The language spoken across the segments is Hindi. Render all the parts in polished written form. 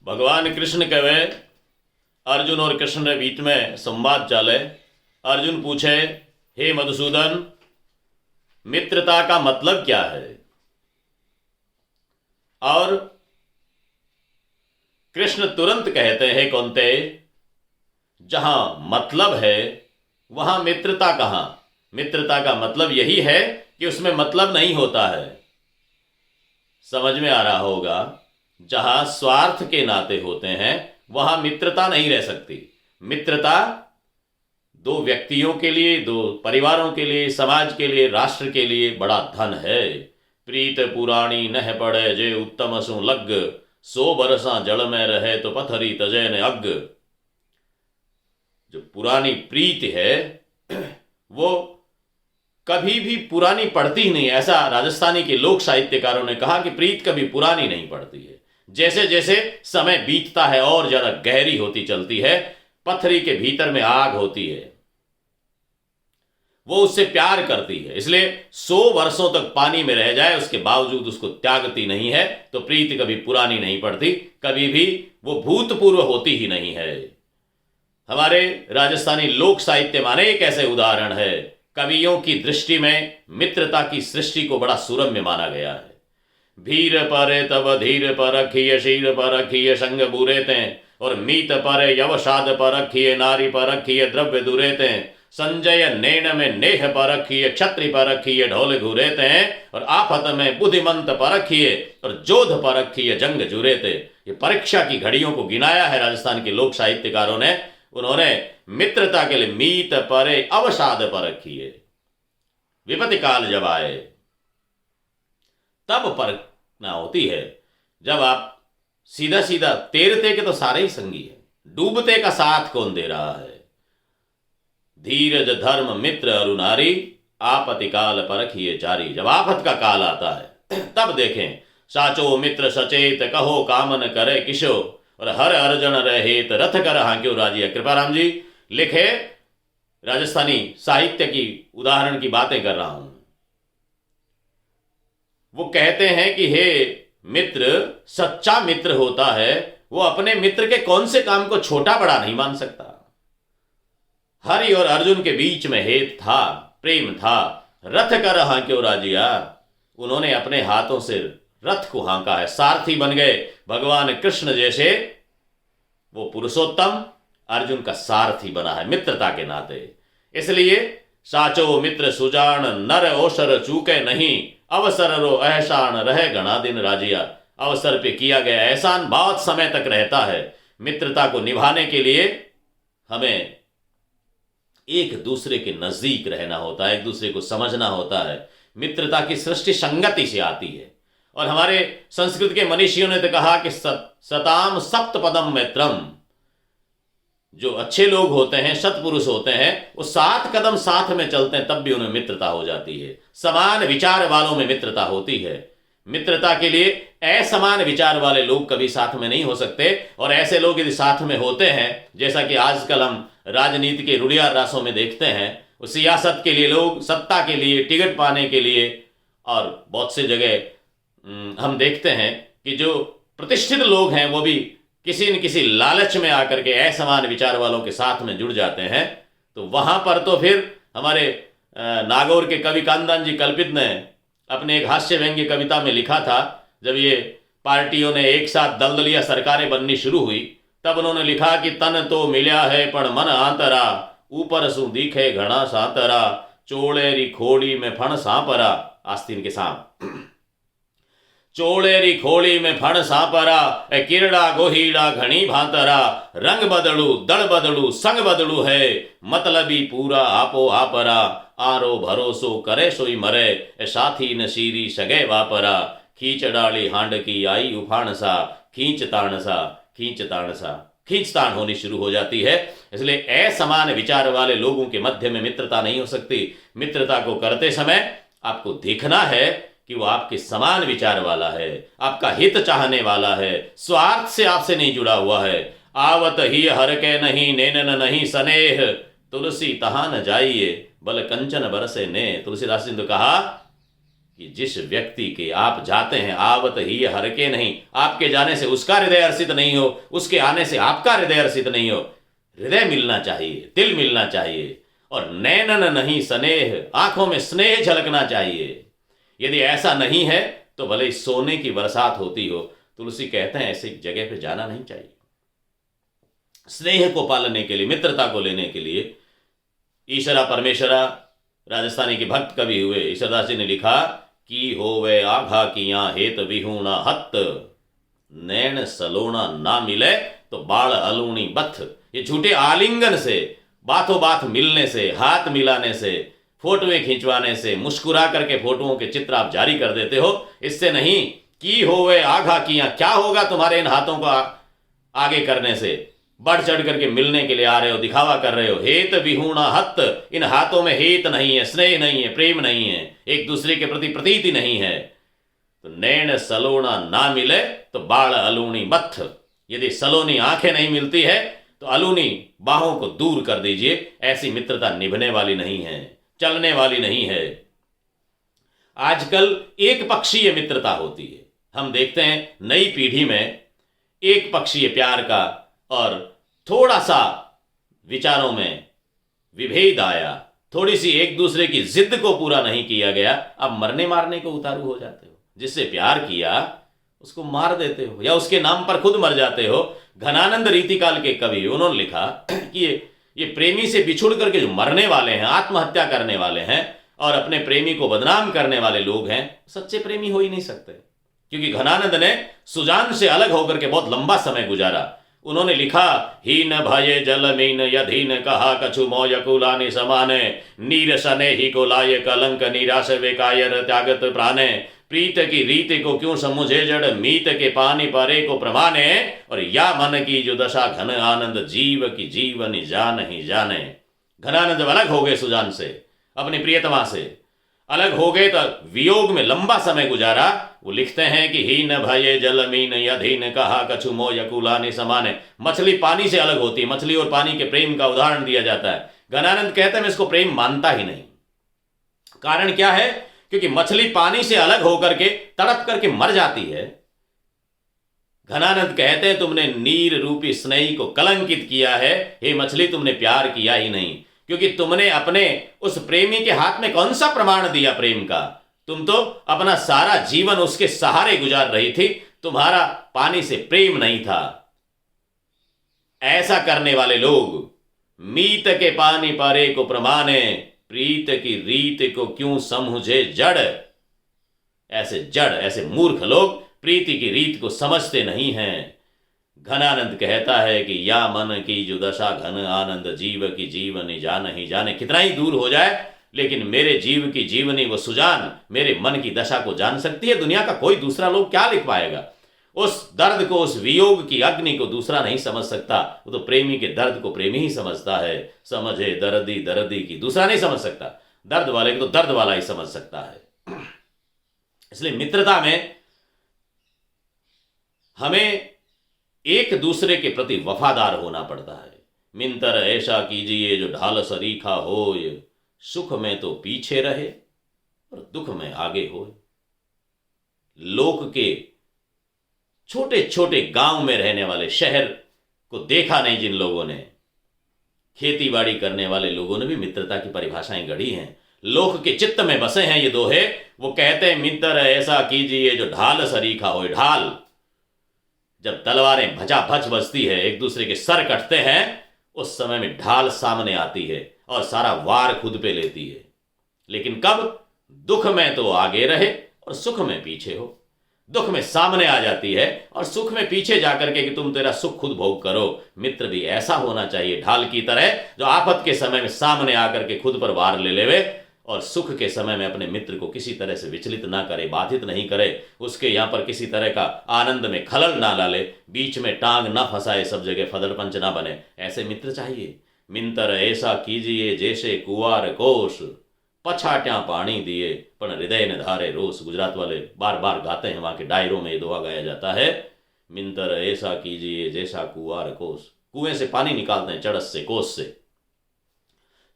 भगवान कृष्ण कहे अर्जुन और कृष्ण के बीच में संवाद चले। अर्जुन पूछे, हे मधुसूदन, मित्रता का मतलब क्या है? और कृष्ण तुरंत कहते हैं, कौनते, जहां मतलब है वहां मित्रता कहां? मित्रता का मतलब यही है कि उसमें मतलब नहीं होता है। समझ में आ रहा होगा, जहां स्वार्थ के नाते होते हैं वहां मित्रता नहीं रह सकती। मित्रता दो व्यक्तियों के लिए, दो परिवारों के लिए, समाज के लिए, राष्ट्र के लिए बड़ा धन है। प्रीत पुराणी नह पड़े जे उत्तम सु लग, 100 बरसा जल में रहे तो पथरी तजे ने अग। जो पुरानी प्रीत है वो कभी भी पुरानी पड़ती ही नहीं। ऐसा राजस्थानी के लोक साहित्यकारों ने कहा कि प्रीत कभी पुरानी नहीं पड़ती है। जैसे जैसे समय बीतता है और ज्यादा गहरी होती चलती है। पथरी के भीतर में आग होती है, वो उससे प्यार करती है, इसलिए 100 वर्षों तक पानी में रह जाए उसके बावजूद उसको त्यागती नहीं है। तो प्रीति कभी पुरानी नहीं पड़ती, कभी भी वो भूतपूर्व होती ही नहीं है। हमारे राजस्थानी लोक साहित्य माने एक ऐसे उदाहरण है। कवियों की दृष्टि में मित्रता की सृष्टि को बड़ा सुरम्य माना गया है। भीर परे तब धीर पर रखिए, शीर पर रखिए संग बुरे ते, और मीत परे यवसाद पर रखिए, नारी पर रखिए द्रव्य दुरे ते। संजय नैन में नेह पर रखिए, क्षत्रि पर रखिए ढोल घुरेते हैं, और आफत में बुद्धिमंत पर रखिए, और जोध पर रखिए जंग जुरेते। ये परीक्षा की घड़ियों को गिनाया है राजस्थान के लोक साहित्यकारों ने। उन्होंने मित्रता के लिए मीत परे अवसाद पर रखिए, विपत्ति काल जब आए तब परखना होती है। जब आप सीधा सीधा तैरते के तो सारे ही संगी है, डूबते का साथ कौन दे रहा है? धीरज धर्म मित्र अरु नारी, आपत्ति काल परखिए जारी। जब आफत का काल आता है तब देखें, साचो मित्र सचेत कहो कामन करे किशो, और हर अर्जन रहेत रथ कर हांक्यो राजिया। कृपाराम जी लिखे, राजस्थानी साहित्य की उदाहरण की बातें कर रहा हूं। वो कहते हैं कि हे मित्र, सच्चा मित्र होता है वो अपने मित्र के कौन से काम को छोटा बड़ा नहीं मान सकता। हरि और अर्जुन के बीच में हेत था, प्रेम था। रथ कर हांक्यो राजिया, उन्होंने अपने हाथों से रथ को हांका है, सारथी बन गए। भगवान कृष्ण जैसे वो पुरुषोत्तम अर्जुन का सारथी बना है मित्रता के नाते। इसलिए साचो मित्र सुजान, नर ओसर चूके नहीं, अवसर रो एहसान रहे घना दिन राजिया। अवसर पे किया गया एहसान बहुत समय तक रहता है। मित्रता को निभाने के लिए हमें एक दूसरे के नजदीक रहना होता है, एक दूसरे को समझना होता है। मित्रता की सृष्टि संगति से आती है। और हमारे संस्कृत के मनीषियों ने तो कहा कि सताम सप्तपदम मित्रम। जो अच्छे लोग होते हैं, सत्पुरुष होते हैं, वो 7 कदम साथ में चलते हैं तब भी उन्हें मित्रता हो जाती है। समान विचार वालों में मित्रता होती है। मित्रता के लिए असमान विचार वाले लोग कभी साथ में नहीं हो सकते। और ऐसे लोग यदि साथ में होते हैं, जैसा कि आजकल हम राजनीति के रुड़ियार रासों में देखते हैं, सियासत के लिए लोग, सत्ता के लिए, टिकट पाने के लिए, और बहुत से जगह हम देखते हैं कि जो प्रतिष्ठित लोग हैं वो भी किसी न किसी लालच में आकर के असमान विचार वालों के साथ में जुड़ जाते हैं। तो वहां पर तो फिर हमारे नागौर के कवि कांदन जी कल्पित ने अपने एक हास्य व्यंग्य कविता में लिखा था, जब ये पार्टियों ने एक साथ दलदलिया सरकारें बननी शुरू हुई, तब उन्होंने लिखा कि तन तो मिल्या है पण मन आंतरा, ऊपर सु दिखे घना सांतरा, चोड़ेरी खोड़ी में फण सांपरा। आस्तीन के सांप। चोड़ेरी खोड़ी में फण सांपरा, किरड़ा गोहीड़ा घनी भांतरा, रंग बदलू दड़ बदलू संग बदलू है, मतलबी पूरा आपो आपरा, आरो भरोसो करे सोई मरे, साथी न सीरी सगे वापरा, खींच डाली हांड की आई उफान सा, खींच ताण सा, खींच ताण सा। खींचतान होनी शुरू हो जाती है। इसलिए असमान विचार वाले लोगों के मध्य में मित्रता नहीं हो सकती। मित्रता को करते समय आपको देखना है कि वो आपके समान विचार वाला है, आपका हित चाहने वाला है, स्वार्थ से आपसे नहीं जुड़ा हुआ है। आवत ही हर के नहीं नैनन नहीं स्नेह, तुलसी तहां न जाइए बल कंचन बरसे ने। तुलसीदास जी ने तो कहा कि जिस व्यक्ति के आप जाते हैं आवत ही हर के नहीं, आपके जाने से उसका हृदय हर्षित नहीं हो, उसके आने से आपका हृदय हर्षित नहीं हो। हृदय मिलना चाहिए, दिल मिलना चाहिए, और नैनन नहीं स्नेह, आंखों में स्नेह झलकना चाहिए। यदि ऐसा नहीं है तो भले ही सोने की बरसात होती हो, तुलसी कहते हैं ऐसी जगह पे जाना नहीं चाहिए। स्नेह को पालने के लिए, मित्रता को लेने के लिए ईशरा परमेश्वरा राजस्थानी के भक्त कवि हुए ईश्वरदास जी ने लिखा कि होवे आघा किया हेत विहूणा हत, नैन सलोना ना मिले तो बाल अलूणी बथ। ये झूठे आलिंगन से, बातों बात मिलने से, हाथ मिलाने से, फोटोएं खिंचवाने से, मुस्कुरा करके फोटोओं के चित्र आप जारी कर देते हो, इससे नहीं। की होवे आघा किया, क्या होगा तुम्हारे इन हाथों को आगे करने से? बढ़ चढ़ करके मिलने के लिए आ रहे हो, दिखावा कर रहे हो। हेत विहूणा हत, इन हाथों में हेत नहीं है, स्नेह नहीं है, प्रेम नहीं है, एक दूसरे के प्रति प्रतीति नहीं है। तो नैन सलोना ना मिले तो बाल अलूणी बथ, यदि सलोनी आंखें नहीं मिलती है तो अलूनी बाहों को दूर कर दीजिए। ऐसी मित्रता निभने वाली नहीं है, चलने वाली नहीं है। आजकल एक पक्षीय मित्रता होती है। हम देखते हैं नई पीढ़ी में एक पक्षीय प्यार का, और थोड़ा सा विचारों में विभेद आया, थोड़ी सी एक दूसरे की जिद को पूरा नहीं किया गया, अब मरने मारने को उतारू हो जाते हो। जिससे प्यार किया उसको मार देते हो या उसके नाम पर खुद मर जाते हो। घनानंद रीतिकाल के कवि, उन्होंने लिखा कि ये प्रेमी से बिछुड़ करके जो मरने वाले हैं, आत्महत्या करने वाले हैं और अपने प्रेमी को बदनाम करने वाले लोग हैं, सच्चे प्रेमी हो ही नहीं सकते। क्योंकि घनानंद ने सुजान से अलग होकर के बहुत लंबा समय गुजारा। उन्होंने लिखा, हीन भये जल मीन यधीन कहा कछु मोय कुलानि समाने, नीर सने ही को लाये कलंक निराश वेकायर त्यागत प्राणे, प्रीत की रीति को क्यों समुझे जड़, मीत के पानी परे को प्रमाणे, और या मन की जो दशा घन आनंद, जीव की जीवन जान ही जाने। घनानंद अलग हो गए सुजान से, अपनी प्रियतमा से अलग हो गए, तो वियोग में लंबा समय गुजारा। वो लिखते हैं कि हीन भये जल मीन यधीन कहा कछु मोय कुलानि समाने। मछली पानी से अलग होती है, मछली और पानी के प्रेम का उदाहरण दिया जाता है। घनानंद कहते हैं मैं इसको प्रेम मानता ही नहीं। कारण क्या है? क्योंकि मछली पानी से अलग होकर के तड़प करके मर जाती है। घनानंद कहते हैं तुमने नीर रूपी स्नेही को कलंकित किया है, हे मछली तुमने प्यार किया ही नहीं। क्योंकि तुमने अपने उस प्रेमी के हाथ में कौन सा प्रमाण दिया प्रेम का? तुम तो अपना सारा जीवन उसके सहारे गुजार रही थी, तुम्हारा पानी से प्रेम नहीं था। ऐसा करने वाले लोग मीत के पानी परे को प्रमाणे, प्रीत की रीत को क्यों समझे जड़। ऐसे जड़, ऐसे मूर्ख लोग प्रीति की रीत को समझते नहीं हैं। घनानंद कहता है कि या मन की जो दशा घन आनंद, जीव की जीवनी जान ही जाने। कितना ही दूर हो जाए, लेकिन मेरे जीव की जीवनी वो सुजान मेरे मन की दशा को जान सकती है। दुनिया का कोई दूसरा लोग क्या लिख पाएगा? उस दर्द को, उस वियोग की अग्नि को दूसरा नहीं समझ सकता। वो तो प्रेमी के दर्द को प्रेमी ही समझता है। समझे दर्दी दर्दी की, दूसरा नहीं समझ सकता। दर्द वाले को तो दर्द वाला ही समझ सकता है। इसलिए मित्रता में हमें एक दूसरे के प्रति वफादार होना पड़ता है। मिंतर ऐसा कीजिए जो ढाल सरीखा होय, सुख में तो पीछे रहे और दुख में आगे होए। लोक के छोटे छोटे गांव में रहने वाले, शहर को देखा नहीं जिन लोगों ने, खेती बाड़ी करने वाले लोगों ने भी मित्रता की परिभाषाएं गढ़ी हैं। लोक के चित्त में बसे हैं ये दोहे। वो कहते हैं मित्र ऐसा कीजिए जो ढाल सरीखा होए। ढाल, जब तलवारें भचाभच बजती है, एक दूसरे के सर कटते हैं, उस समय में ढाल सामने आती है और सारा वार खुद पे लेती है। लेकिन कब? दुख में तो आगे रहे और सुख में पीछे हो। दुख में सामने आ जाती है और सुख में पीछे जाकर के कि तुम तेरा सुख खुद भोग करो। मित्र भी ऐसा होना चाहिए, ढाल की तरह, जो आफत के समय में सामने आकर के खुद पर वार ले लेवे और सुख के समय में अपने मित्र को किसी तरह से विचलित ना करे, बाधित नहीं करे, उसके यहाँ पर किसी तरह का आनंद में खलल ना डाले, बीच में टांग ना फंसाए, सब जगह फदरपंच ना बने। ऐसे मित्र चाहिए। मिंतर ऐसा कीजिए जैसे कुआर कोश, पछाट्या पानी दिए पण हृदय ने धारे रोष। गुजरात वाले बार बार गाते हैं, वहां के डायरों में ये दोहा गाया जाता है। मिंतर ऐसा कीजिए जैसा कुआर कोश, कुएं से पानी निकालते हैं, चड़स से, कोस से।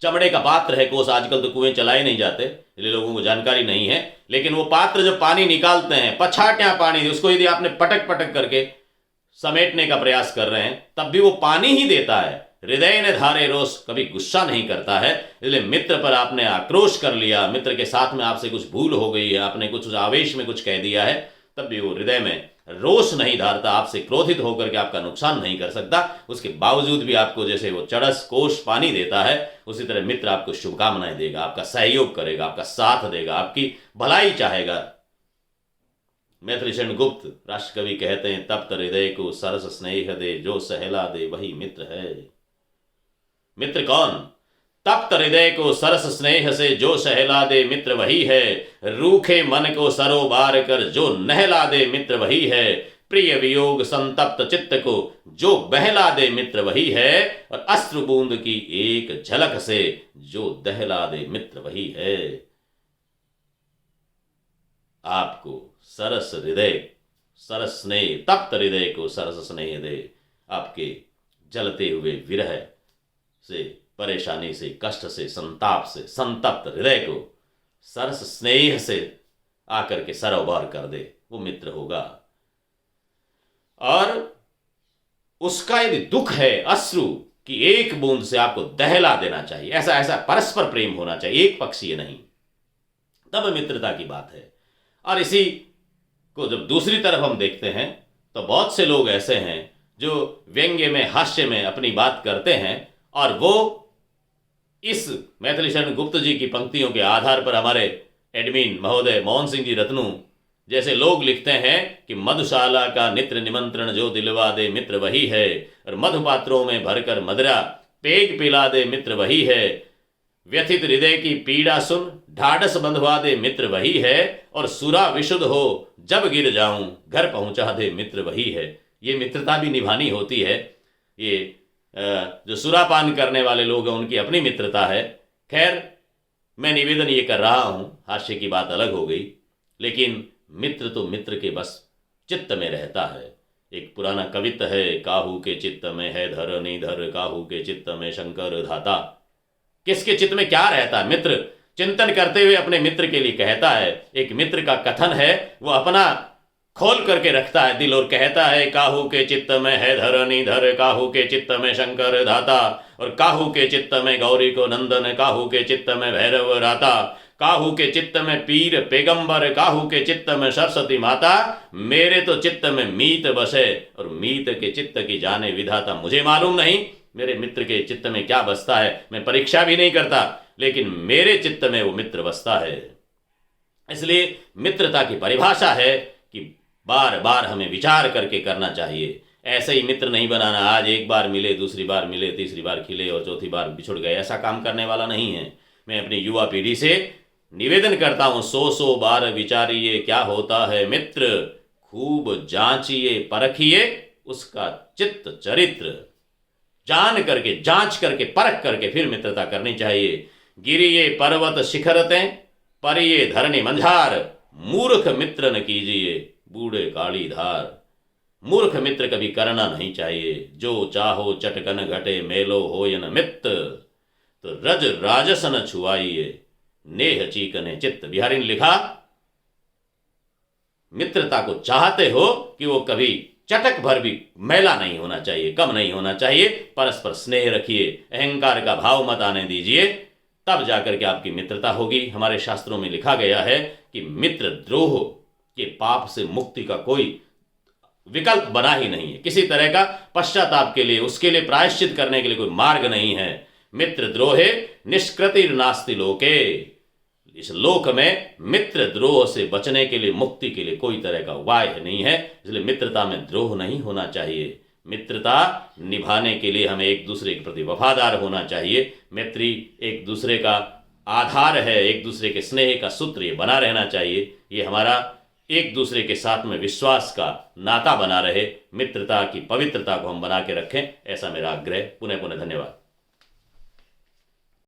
चमड़े का पात्र है कोस, आजकल तो कुएं चलाए नहीं जाते इसलिए लोगों को जानकारी नहीं है, लेकिन वो पात्र जब पानी निकालते हैं, पछाट्या पानी, उसको यदि आपने पटक पटक करके समेटने का प्रयास कर रहे हैं तब भी वो पानी ही देता है। हृदय ने धारे रोष, कभी गुस्सा नहीं करता है। इसलिए मित्र पर आपने आक्रोश कर लिया, मित्र के साथ में आपसे कुछ भूल हो गई है, आपने कुछ आवेश में कुछ कह दिया है, तब भी वो हृदय में रोष नहीं धारता, आपसे क्रोधित होकर के आपका नुकसान नहीं कर सकता। उसके बावजूद भी आपको जैसे वो चड़स कोष पानी देता है, उसी तरह मित्र आपको शुभकामनाएं देगा, आपका सहयोग करेगा, आपका साथ देगा, आपकी भलाई चाहेगा। मैथिलीशरण गुप्त राष्ट्र कवि कहते हैं, तप्त हृदय को सरस स्नेह दे, जो सहला दे वही मित्र है। मित्र कौन? तप्त हृदय को सरस स्नेह से जो सहला दे मित्र वही है। रूखे मन को सरोबार कर जो नहला दे मित्र वही है। प्रिय वियोग संतप्त चित्त को जो बहला दे मित्र वही है। और अश्रु बूंद की एक झलक से जो दहला दे मित्र वही है। आपको सरस हृदय, सरस स्नेह, तप्त हृदय को सरस स्नेह दे, आपके जलते हुए विरह से, परेशानी से, कष्ट से, संताप से संतप्त हृदय को सरस स्नेह से आकर के सरोवर कर दे, वो मित्र होगा। और उसका यदि दुख है अश्रु की एक बूंद से आपको दहला देना चाहिए, ऐसा ऐसा परस्पर प्रेम होना चाहिए, एक पक्षीय नहीं, तब मित्रता की बात है। और इसी को जब दूसरी तरफ हम देखते हैं तो बहुत से लोग ऐसे हैं जो व्यंग्य में, हास्य में अपनी बात करते हैं, और वो इस मैथिलीशरण गुप्त जी की पंक्तियों के आधार पर हमारे एडमिन महोदय मोहन सिंह जी रत्नू जैसे लोग लिखते हैं कि मधुशाला का नित्र निमंत्रण जो दिलवा दे मित्र वही है। और मधुपात्रों में भरकर मदिरा पेग पिला दे मित्र वही है। व्यथित हृदय की पीड़ा सुन ढाढ़स बंधवा दे मित्र वही है। और सुरा विशुद्ध हो जब गिर जाऊं घर पहुंचा दे मित्र वही है। ये मित्रता भी निभानी होती है। ये जो सुरापान करने वाले लोग हैं उनकी अपनी मित्रता है। खैर, मैं निवेदन ये कर रहा हूं, हास्य की बात अलग हो गई, लेकिन मित्र तो मित्र के बस चित्त में रहता है। एक पुराना कवित्त है, काहू के चित्त में है धर निधर, काहू के चित्त में शंकर धाता। किसके चित्त में क्या रहता है? मित्र चिंतन करते हुए अपने मित्र के लिए कहता है। एक मित्र का कथन है, वो अपना खोल करके रखता है दिल और कहता है, काहू के चित्त में है धर निधर, काहू के चित्त में शंकर धाता। और काहू के चित्त में गौरी को नंदन, काहू के चित्त में भैरव राता। काहू के चित्त में पीर पैगंबर, काहू के चित्त में सरस्वती माता। मेरे तो चित्त में मीत बसे और मीत के चित्त की जाने विधाता। मुझे मालूम नहीं मेरे मित्र के चित्त में क्या बसता है, मैं परीक्षा भी नहीं करता, लेकिन मेरे चित्त में वो मित्र बसता है। इसलिए मित्रता की परिभाषा है कि बार बार हमें विचार करके करना चाहिए। ऐसे ही मित्र नहीं बनाना, आज एक बार मिले, दूसरी बार मिले, तीसरी बार खिले और चौथी बार बिछुड़ गए, ऐसा काम करने वाला नहीं है। मैं अपनी युवा पीढ़ी से निवेदन करता हूँ, 100 बार विचारिए क्या होता है मित्र, खूब जांचिए परखिए उसका चित्त चरित्र। जान करके, जांच करके, परख करके फिर मित्रता करनी चाहिए। गिरिये पर्वत शिखरते परिये धरणी मंझार, मूर्ख मित्र न कीजिए बूढ़े काली धार। मूर्ख मित्र कभी करना नहीं चाहिए। जो चाहो चटकन घटे मेलो होयन मित्र, तो रज राजस न छुआइए नेह चीकने चित्त। बिहारी ने लिखा, मित्रता को चाहते हो कि वो कभी चटक भर भी मैला नहीं होना चाहिए, कम नहीं होना चाहिए। परस्पर स्नेह रखिए, अहंकार का भाव मत आने दीजिए, तब जाकर के आपकी मित्रता होगी। हमारे शास्त्रों में लिखा गया है कि मित्र द्रोह के पाप से मुक्ति का कोई विकल्प बना ही नहीं है। किसी तरह का पश्चाताप के लिए, उसके लिए प्रायश्चित करने के लिए कोई मार्ग नहीं है। मित्र द्रोहे निष्कृतिर नास्ति लोके। इस लोक में मित्र द्रोह से बचने के लिए, मुक्ति के लिए कोई तरह का उपाय नहीं है। इसलिए मित्रता में द्रोह नहीं होना चाहिए। मित्रता निभाने के लिए हमें एक दूसरे के प्रति वफादार होना चाहिए। मैत्री एक दूसरे का आधार है, एक दूसरे के स्नेह का सूत्र ये बना रहना चाहिए। ये हमारा एक दूसरे के साथ में विश्वास का नाता बना रहे, मित्रता की पवित्रता को हम बना के रखें, ऐसा मेरा आग्रह। पुनः पुनः धन्यवाद।